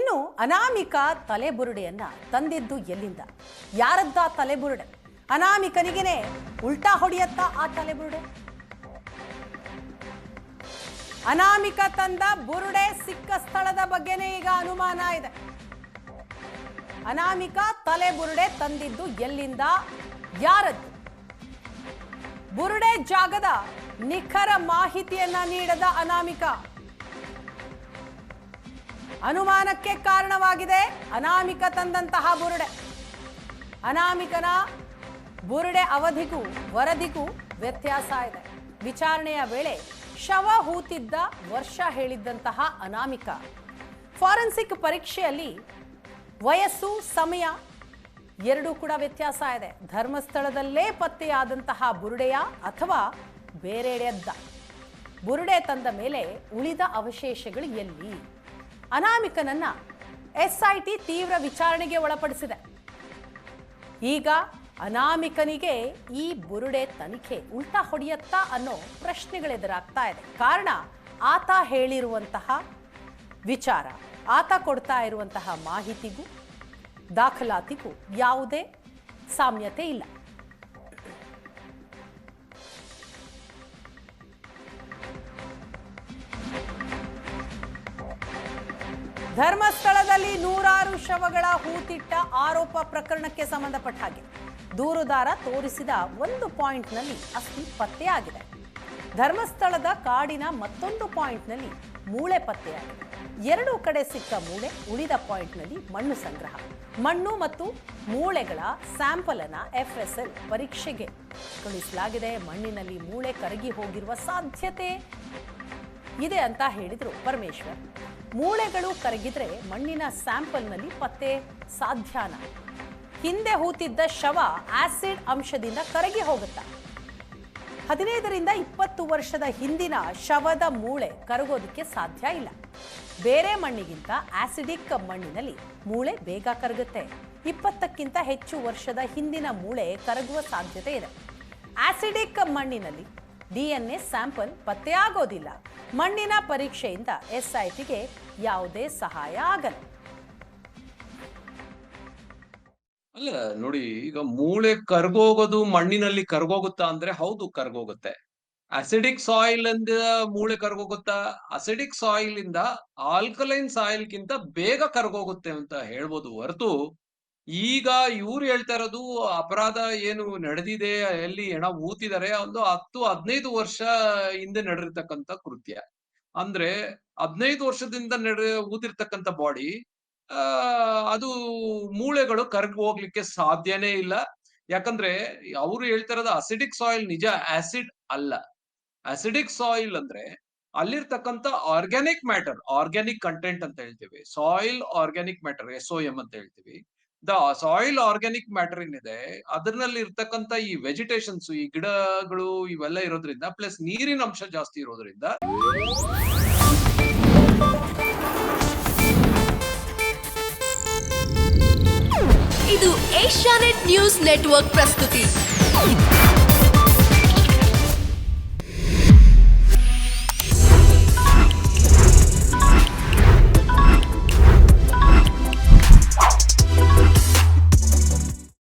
ಇನ್ನು ಅನಾಮಿಕಾ ತಲೆಬುರುಡೆಯನ್ನ ತಂದಿದ್ದು ಎಲ್ಲಿಂದ? ಯಾರದ್ದ ತಲೆಬುರುಡೆ? ಅನಾಮಿಕನಿಗೆನೆ ಉಲ್ಟಾ ಹೊಡೆಯತ್ತಾ ಆ ತಲೆಬುರುಡೆ? ಅನಾಮಿಕ ತಂದ ಬುರುಡೆ ಸಿಕ್ಕ ಸ್ಥಳದ ಬಗ್ಗೆನೇ ಈಗ ಅನುಮಾನ ಇದೆ. ಅನಾಮಿಕ ತಲೆಬುರುಡೆ ತಂದಿದ್ದು ಎಲ್ಲಿಂದ? ಯಾರದ್ದು? ಬುರುಡೆ ಜಾಗದ ನಿಖರ ಮಾಹಿತಿಯನ್ನ ನೀಡದ ಅನಾಮಿಕ ಅನುಮಾನಕ್ಕೆ ಕಾರಣವಾಗಿದೆ. ಅನಾಮಿಕ ತಂದಂತಹ ಬುರುಡೆ. ಅನಾಮಿಕನ ಬುರುಡೆ ಅವಧಿಗೂ ವರದಿಗೂ ವ್ಯತ್ಯಾಸ ಇದೆ. ವಿಚಾರಣೆಯ ವೇಳೆ ಶವ ಹೂತಿದ್ದ ವರ್ಷ ಹೇಳಿದ್ದಂತಹ ಅನಾಮಿಕ ಫಾರೆನ್ಸಿಕ್ ಪರೀಕ್ಷೆಯಲ್ಲಿ ವಯಸ್ಸು ಸಮಯ ಎರಡೂ ಕೂಡ ವ್ಯತ್ಯಾಸ ಇದೆ. ಧರ್ಮಸ್ಥಳದಲ್ಲೇ ಪತ್ತೆಯಾದಂತಹ ಬುರುಡೆಯ ಅಥವಾ ಬೇರೆಡೆಯದ್ದ? ಬುರುಡೆ ತಂದ ಮೇಲೆ ಉಳಿದ ಅವಶೇಷಗಳು ಎಲ್ಲಿ? ಅನಾಮಿಕನನ್ನ SIT ತೀವ್ರ ವಿಚಾರಣೆಗೆ ಒಳಪಡಿಸಿದೆ. ಈಗ ಅನಾಮಿಕನಿಗೆ ಈ ಬುರುಡೆ ತನಿಖೆ ಉಲ್ಟಾ ಹೊಡೆಯತ್ತಾ ಅನ್ನೋ ಪ್ರಶ್ನೆಗಳೆದುರಾಗ್ತಾ ಇದೆ. ಕಾರಣ ಆತ ಹೇಳಿರುವಂತಹ ವಿಚಾರ, ಆತ ಕೊಡ್ತಾ ಇರುವಂತಹ ಮಾಹಿತಿಗೂ ದಾಖಲಾತಿಗೂ ಯಾವುದೇ ಸಾಮ್ಯತೆ ಇಲ್ಲ. ಧರ್ಮಸ್ಥಳದಲ್ಲಿ ನೂರಾರು ಶವಗಳ ಹೂತಿಟ್ಟ ಆರೋಪ ಪ್ರಕರಣಕ್ಕೆ ಸಂಬಂಧಪಟ್ಟ ಹಾಗೆ ದೂರುದಾರ ತೋರಿಸಿದ ಒಂದು ಪಾಯಿಂಟ್ನಲ್ಲಿ ಅಸ್ಥಿ ಪತ್ತೆಯಾಗಿದೆ. ಧರ್ಮಸ್ಥಳದ ಕಾಡಿನ ಮತ್ತೊಂದು ಪಾಯಿಂಟ್ನಲ್ಲಿ ಮೂಳೆ ಪತ್ತೆಯಾಗಿದೆ. ಎರಡೂ ಕಡೆ ಸಿಕ್ಕ ಮೂಳೆ, ಉಳಿದ ಪಾಯಿಂಟ್ನಲ್ಲಿ ಮಣ್ಣು ಸಂಗ್ರಹ. ಮಣ್ಣು ಮತ್ತು ಮೂಳೆಗಳ ಸ್ಯಾಂಪಲ್ ಅನ್ನ FSL ಪರೀಕ್ಷೆಗೆ ಕಳುಹಿಸಲಾಗಿದೆ. ಮಣ್ಣಿನಲ್ಲಿ ಮೂಳೆ ಕರಗಿ ಹೋಗಿರುವ ಸಾಧ್ಯತೆ ಇದೆ ಅಂತ ಹೇಳಿದ್ರು ಪರಮೇಶ್ವರ್. ಮೂಳೆಗಳು ಕರಗಿದ್ರೆ ಮಣ್ಣಿನ ಸ್ಯಾಂಪಲ್ನಲ್ಲಿ ಪತ್ತೆ ಸಾಧ್ಯನ? ಹಿಂದೆ ಹೂತಿದ್ದ ಶವ ಆಸಿಡ್ ಅಂಶದಿಂದ ಕರಗಿ ಹೋಗುತ್ತಾ? 15ರಿಂದ 20 ವರ್ಷದ ಹಿಂದಿನ ಶವದ ಮೂಳೆ ಕರಗೋದಕ್ಕೆ ಸಾಧ್ಯ ಇಲ್ಲ. ಬೇರೆ ಮಣ್ಣಿಗಿಂತ ಆಸಿಡಿಕ್ ಮಣ್ಣಿನಲ್ಲಿ ಮೂಳೆ ಬೇಗ ಕರಗುತ್ತೆ. 20ಕ್ಕಿಂತ ಹೆಚ್ಚು ವರ್ಷದ ಹಿಂದಿನ ಮೂಳೆ ಕರಗುವ ಸಾಧ್ಯತೆ ಇದೆ. ಆಸಿಡಿಕ್ ಮಣ್ಣಿನಲ್ಲಿ DNA ಸ್ಯಾಂಪಲ್ ಪತ್ತೆಯಾಗೋದಿಲ್ಲ. ಮಣ್ಣಿನ ಪರೀಕ್ಷೆಯಿಂದ SITಗೆ ಯಾವುದೇ ಸಹಾಯ ಆಗಲ್ಲ. ಅಲ್ಲ ನೋಡಿ, ಈಗ ಮೂಳೆ ಕರ್ಗೋಗೋದು ಮಣ್ಣಿನಲ್ಲಿ ಕರ್ಗೋಗುತ್ತಾ ಅಂದ್ರೆ ಹೌದು, ಕರ್ಗೋಗುತ್ತೆ. ಅಸಿಡಿಕ್ ಸಾಯಿಲ್ ಇಂದ ಮೂಳೆ ಕರ್ಗೋಗುತ್ತಾ? ಅಸಿಡಿಕ್ ಸಾಯಿಲ್ ಇಂದ ಆಲ್ಕಲೈನ್ ಸಾಯಿಲ್ ಗಿಂತ ಬೇಗ ಕರ್ಗೋಗುತ್ತೆ ಅಂತ ಹೇಳ್ಬೋದು ಹೊರತು, ಈಗ ಇವ್ರು ಹೇಳ್ತಾ ಇರೋದು ಅಪರಾಧ ಏನು ನಡೆದಿದೆ, ಎಲ್ಲಿ ಹೆಣ ಊತಿದ್ದಾರೆ, ಒಂದು 10-15 ವರ್ಷ ಹಿಂದೆ ನಡೆದಿರ್ತಕ್ಕಂಥ ಕೃತ್ಯ. ಅಂದ್ರೆ 15 ವರ್ಷದಿಂದ ಊತಿರ್ತಕ್ಕಂಥ ಬಾಡಿ, ಅದು ಮೂಳೆಗಳು ಕರಗಿ ಹೋಗ್ಲಿಕ್ಕೆ ಸಾಧ್ಯನೇ ಇಲ್ಲ. ಯಾಕಂದ್ರೆ ಅವರು ಹೇಳ್ತಾ ಇರೋದು ಅಸಿಡಿಕ್ ಸಾಯಿಲ್, ನಿಜ ಆಸಿಡ್ ಅಲ್ಲ. ಅಸಿಡಿಕ್ ಸಾಯಿಲ್ ಅಂದ್ರೆ ಅಲ್ಲಿರ್ತಕ್ಕಂಥ ಆರ್ಗ್ಯಾನಿಕ್ ಮ್ಯಾಟರ್, ಆರ್ಗ್ಯಾನಿಕ್ ಕಂಟೆಂಟ್ ಅಂತ ಹೇಳ್ತೀವಿ. ಸಾಯಿಲ್ ಆರ್ಗ್ಯಾನಿಕ್ ಮ್ಯಾಟರ್, SOM ಅಂತ ಹೇಳ್ತೀವಿ. ದ ಸಾಯಿಲ್ ಆರ್ಗ್ಯಾನಿಕ್ ಮ್ಯಾಟರ್ ಏನಿದೆ ಅದರಲ್ಲಿ ಇರ್ತಕ್ಕಂಥ ಈ ವೆಜಿಟೇಷನ್ಸ್, ಈ ಗಿಡಗಳು ಇವೆಲ್ಲ ಇರೋದ್ರಿಂದ, ಪ್ಲಸ್ ನೀರಿನ ಅಂಶ ಜಾಸ್ತಿ ಇರೋದ್ರಿಂದ ಇದು ಏಷ್ಯಾನೆಟ್ ನ್ಯೂಸ್ ನೆಟ್ವರ್ಕ್ ಪ್ರಸ್ತುತಿ.